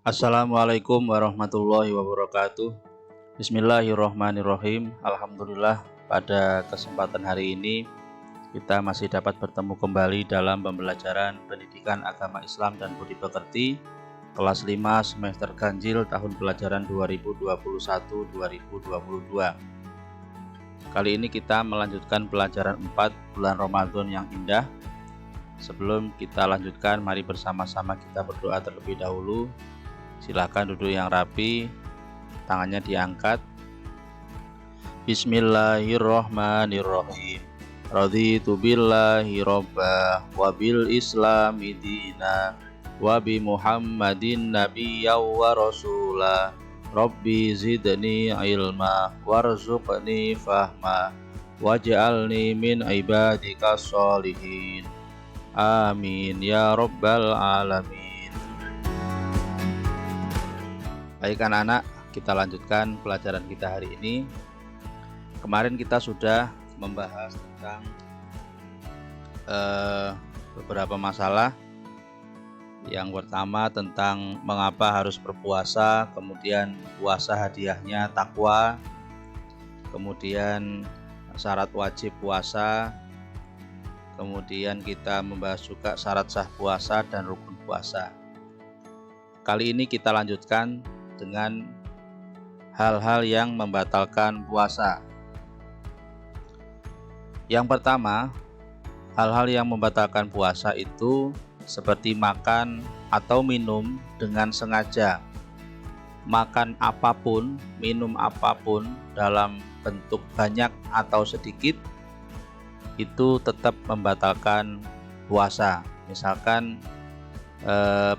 Assalamualaikum warahmatullahi wabarakatuh. Bismillahirrohmanirrohim. Alhamdulillah, pada kesempatan hari ini kita masih dapat bertemu kembali dalam pembelajaran pendidikan agama Islam dan budi pekerti kelas 5 semester ganjil tahun pelajaran 2021-2022. Kali ini kita melanjutkan pelajaran 4 bulan Ramadan yang indah. Sebelum kita lanjutkan, mari bersama-sama kita berdoa terlebih dahulu. Silakan duduk yang rapi, tangannya diangkat. Bismillahirrohmanirrohim. Raditu billahi robba wa bil islami dina wa bi muhammadin nabiyya wa rasula. Rabbi zidni ilma warzuqni fahma waj'alni min ibadika sholihin. Amin ya rabbal alamin. Baik anak-anak, kita lanjutkan pelajaran kita hari ini. Kemarin kita sudah membahas tentang beberapa masalah. Yang pertama tentang mengapa harus berpuasa, kemudian puasa hadiahnya takwa, kemudian syarat wajib puasa, kemudian kita membahas juga syarat sah puasa dan rukun puasa. Kali ini kita lanjutkan dengan hal-hal yang membatalkan puasa. Yang pertama, hal-hal yang membatalkan puasa itu seperti makan atau minum dengan sengaja. Makan apapun, minum apapun dalam bentuk banyak atau sedikit itu tetap membatalkan puasa. Misalkan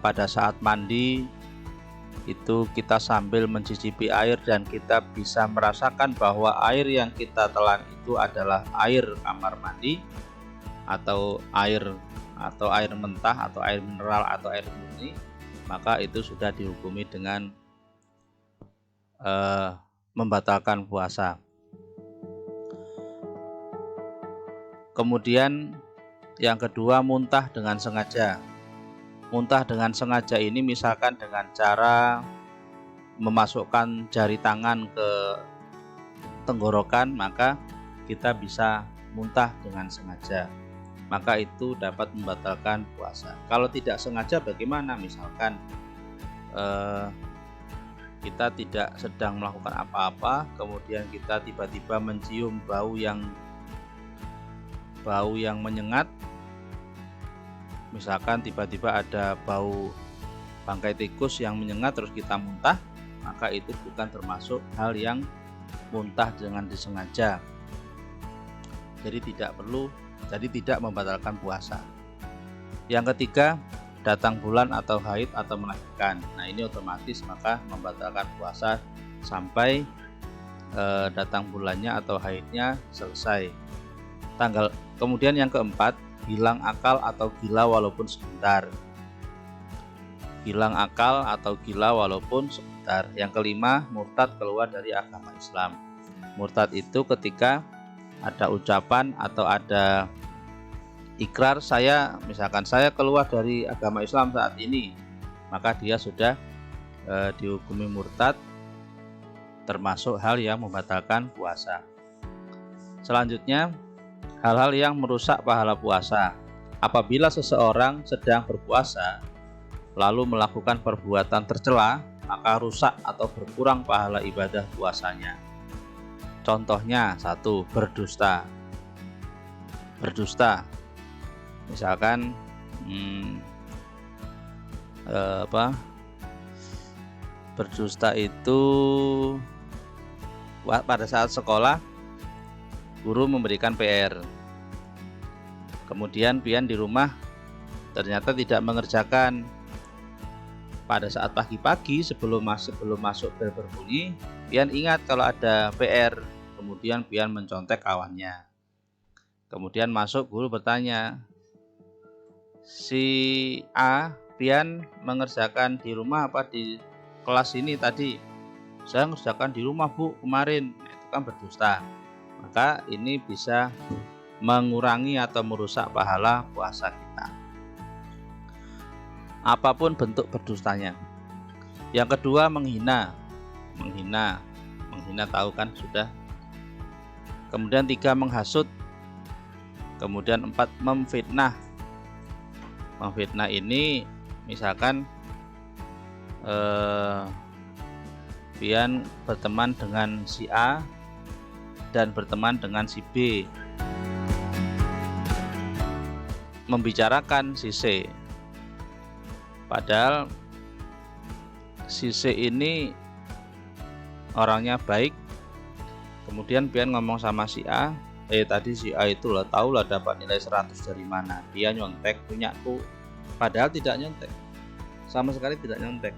pada saat mandi itu kita sambil mencicipi air dan kita bisa merasakan bahwa air yang kita telan itu adalah air kamar mandi atau air mentah atau air mineral atau air murni, maka itu sudah dihukumi dengan membatalkan puasa. Kemudian yang kedua, muntah dengan sengaja. Muntah dengan sengaja ini misalkan dengan cara memasukkan jari tangan ke tenggorokan, maka kita bisa muntah dengan sengaja. Maka itu dapat membatalkan puasa. Kalau tidak sengaja bagaimana? Misalkan kita tidak sedang melakukan apa-apa, kemudian kita tiba-tiba mencium bau yang menyengat. Misalkan tiba-tiba ada bau bangkai tikus yang menyengat terus kita muntah, maka itu bukan termasuk hal yang muntah dengan disengaja. Jadi tidak membatalkan puasa. Yang ketiga, datang bulan atau haid atau melahirkan. Nah, ini otomatis maka membatalkan puasa sampai datang bulannya atau haidnya selesai. Kemudian yang keempat, hilang akal atau gila walaupun sebentar. Hilang akal atau gila walaupun sebentar. Yang kelima, murtad keluar dari agama Islam. Murtad itu ketika ada ucapan atau ada ikrar, misalkan saya keluar dari agama Islam saat ini, maka dia sudah dihukumi murtad, termasuk hal yang membatalkan puasa. Selanjutnya, hal-hal yang merusak pahala puasa. Apabila seseorang sedang berpuasa lalu melakukan perbuatan tercela, maka rusak atau berkurang pahala ibadah puasanya. Contohnya, 1. Berdusta. Misalkan berdusta itu pada saat sekolah guru memberikan PR, kemudian pian di rumah ternyata tidak mengerjakan. Pada saat pagi-pagi sebelum masuk bel berbunyi, pian ingat kalau ada PR, kemudian pian mencontek kawannya. Kemudian masuk, guru bertanya, si A, pian mengerjakan di rumah apa di kelas ini tadi? Saya mengerjakan di rumah Bu kemarin. Nah, itu kan berdusta. Maka ini bisa mengurangi atau merusak pahala puasa kita. Apapun bentuk berdustanya. Yang kedua menghina. Menghina tahu kan sudah. Kemudian 3 menghasut. Kemudian 4 memfitnah. Memfitnah ini misalkan pian berteman dengan si A dan berteman dengan si B, membicarakan si C, padahal si C ini orangnya baik. Kemudian pian ngomong sama si A, tadi si A itu lah tahu lah dapat nilai 100 dari mana, dia nyontek punyaku, padahal tidak nyontek, sama sekali tidak nyontek.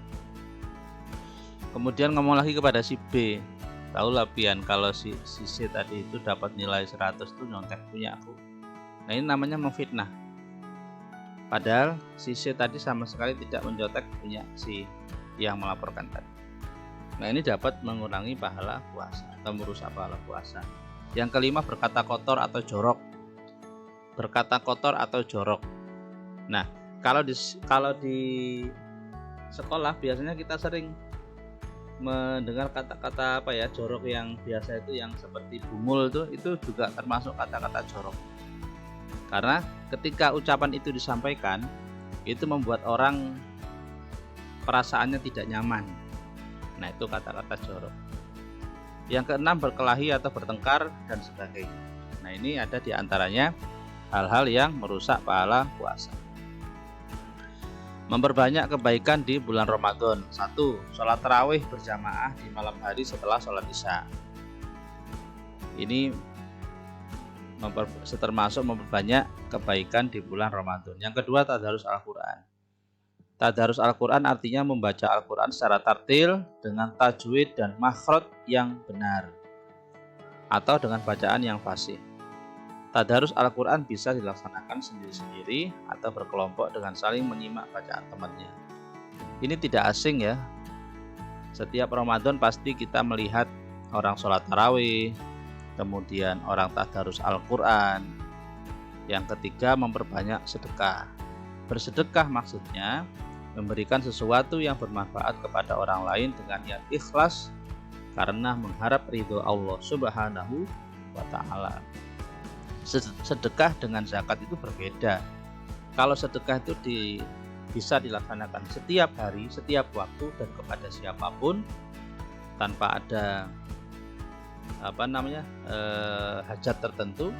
Kemudian ngomong lagi kepada si B, tahulah pian kalau si C tadi itu dapat nilai 100 itu nyontek punya aku. Nah, ini namanya memfitnah, padahal si C tadi sama sekali tidak mencontek punya si yang melaporkan tadi. Nah, ini dapat mengurangi pahala puasa atau merusak pahala puasa. Yang kelima berkata kotor atau jorok. Berkata kotor atau jorok. Nah, kalau di sekolah biasanya kita sering mendengar kata-kata jorok yang biasa itu yang seperti bungul itu juga termasuk kata-kata jorok. Karena ketika ucapan itu disampaikan, itu membuat orang perasaannya tidak nyaman. Nah, itu kata-kata jorok. Yang keenam berkelahi atau bertengkar dan sebagainya. Nah, ini ada di antaranya hal-hal yang merusak pahala puasa. Memperbanyak kebaikan di bulan Ramadan. 1. Sholat tarawih berjamaah di malam hari setelah sholat isya. Ini termasuk memperbanyak kebaikan di bulan Ramadan. Yang kedua, tadarus Al-Quran. Tadarus Al-Quran artinya membaca Al-Quran secara tartil dengan tajwid dan makhraj yang benar atau dengan bacaan yang fasih. Tadarus Al-Quran bisa dilaksanakan sendiri-sendiri atau berkelompok dengan saling menyimak bacaan temannya. Ini tidak asing ya. Setiap Ramadan pasti kita melihat orang sholat tarawih, kemudian orang tadarus Al-Quran. Yang ketiga, memperbanyak sedekah. Bersedekah maksudnya memberikan sesuatu yang bermanfaat kepada orang lain dengan niat ikhlas karena mengharap ridho Allah Subhanahu wa Ta'ala. Sedekah dengan zakat itu berbeda. Kalau sedekah itu bisa dilaksanakan setiap hari, setiap waktu dan kepada siapapun tanpa ada hajat tertentu.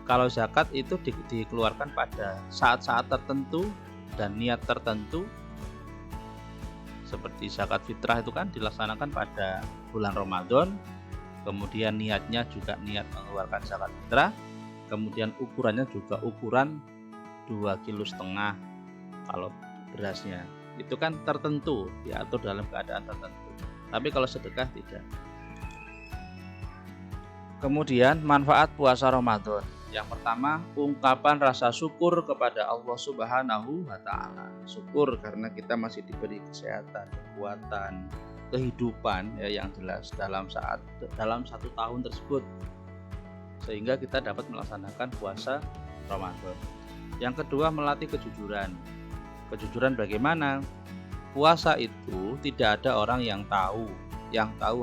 Kalau zakat itu dikeluarkan pada saat-saat tertentu dan niat tertentu. Seperti zakat fitrah itu kan dilaksanakan pada bulan Ramadan. Kemudian niatnya juga niat mengeluarkan zakat fitrah. Kemudian ukurannya juga ukuran 2,5 kg kalau berasnya. Itu kan tertentu, diatur dalam keadaan tertentu. Tapi kalau sedekah tidak. Kemudian manfaat puasa Ramadan. Yang pertama, ungkapan rasa syukur kepada Allah Subhanahu wa Ta'ala. Syukur karena kita masih diberi kesehatan, kekuatan, kehidupan yang jelas dalam satu tahun tersebut, sehingga kita dapat melaksanakan puasa Ramadan. Yang kedua, melatih kejujuran. Kejujuran bagaimana? Puasa itu tidak ada orang yang tahu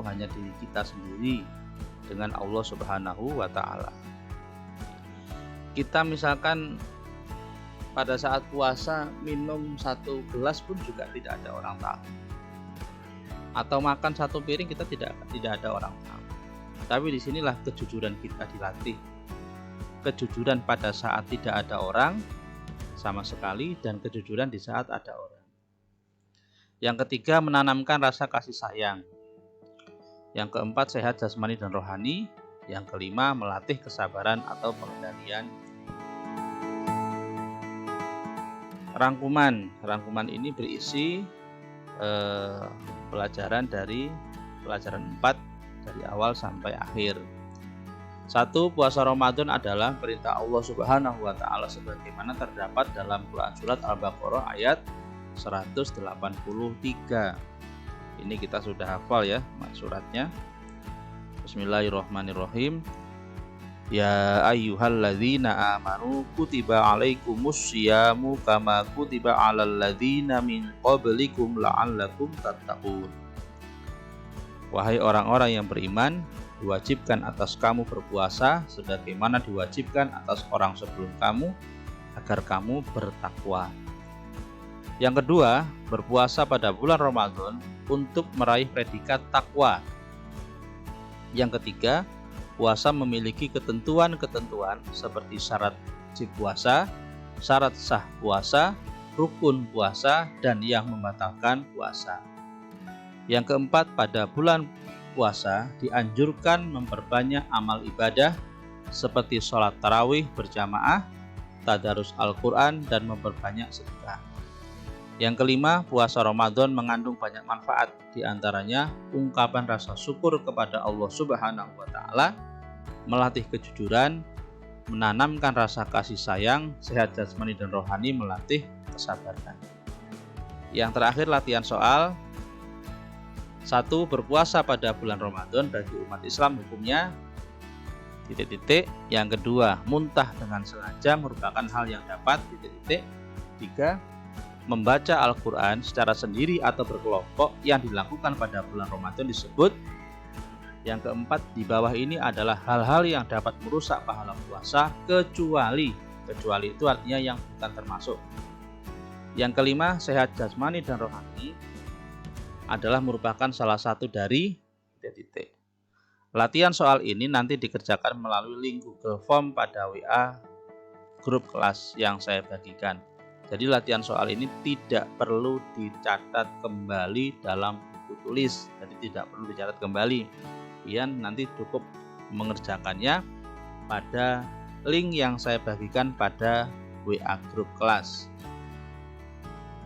hanya diri kita sendiri dengan Allah Subhanahu wa Ta'ala. Kita misalkan pada saat puasa minum 1 gelas pun juga tidak ada orang tahu. Atau makan 1 piring kita tidak ada orang tahu. Tapi disinilah kejujuran kita dilatih. Kejujuran pada saat tidak ada orang sama sekali dan kejujuran di saat ada orang. Yang ketiga, menanamkan rasa kasih sayang. Yang keempat, sehat jasmani dan rohani. Yang kelima, melatih kesabaran atau pengendalian. Rangkuman ini berisi pelajaran 4 dari awal sampai akhir. 1. Puasa Ramadan adalah perintah Allah Subhanahu wa Ta'ala sebagaimana terdapat dalam Quran surat Al-Baqarah ayat 183. Ini kita sudah hafal ya suratnya. Bismillahirrahmanirrahim. Ya ayyuhalladzina amanu kutiba alaikumusyamu kama kutiba alal ladzina min qablikum la'allakum tattaqun. Wahai orang-orang yang beriman, diwajibkan atas kamu berpuasa sebagaimana diwajibkan atas orang sebelum kamu agar kamu bertakwa. Yang kedua, berpuasa pada bulan Ramadan untuk meraih predikat takwa. Yang ketiga, puasa memiliki ketentuan-ketentuan seperti syarat wajib puasa, syarat sah puasa, rukun puasa, dan yang membatalkan puasa. Yang keempat, pada bulan puasa dianjurkan memperbanyak amal ibadah seperti sholat tarawih berjamaah, tadarus Al-Quran, dan memperbanyak sedekah. Yang kelima, puasa Ramadan mengandung banyak manfaat, diantaranya ungkapan rasa syukur kepada Allah Subhanahu wa Ta'ala, melatih kejujuran, menanamkan rasa kasih sayang, sehat jasmani dan rohani, melatih kesabaran. Yang terakhir, latihan soal. 1. Berpuasa pada bulan Ramadan bagi umat Islam hukumnya ... Yang kedua, muntah dengan sengaja merupakan hal yang dapat ... 3. Membaca Al-Quran secara sendiri atau berkelompok yang dilakukan pada bulan Ramadan disebut. Yang keempat, di bawah ini adalah hal-hal yang dapat merusak pahala puasa kecuali itu artinya yang bukan termasuk. Yang kelima, sehat jasmani dan rohani adalah merupakan salah satu dari ... Latihan soal ini nanti dikerjakan melalui link Google Form pada WA grup kelas yang saya bagikan. Jadi latihan soal ini tidak perlu dicatat kembali dalam buku tulis, jadi tidak perlu dicatat kembali. Kalian nanti cukup mengerjakannya pada link yang saya bagikan pada WA grup kelas.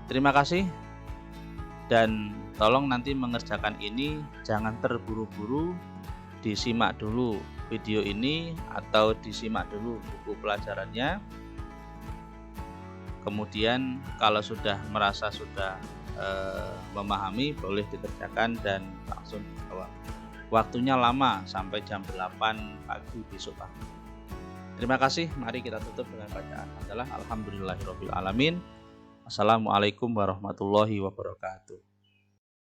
Terima kasih, dan tolong nanti mengerjakan ini jangan terburu-buru, disimak dulu video ini atau disimak dulu buku pelajarannya. Kemudian kalau sudah merasa sudah memahami, boleh dikerjakan dan langsung dijawab. Waktunya lama, sampai jam 8 pagi besok pagi. Terima kasih, mari kita tutup dengan bacaan adalah Alhamdulillahirabbil alamin. Assalamualaikum warahmatullahi wabarakatuh.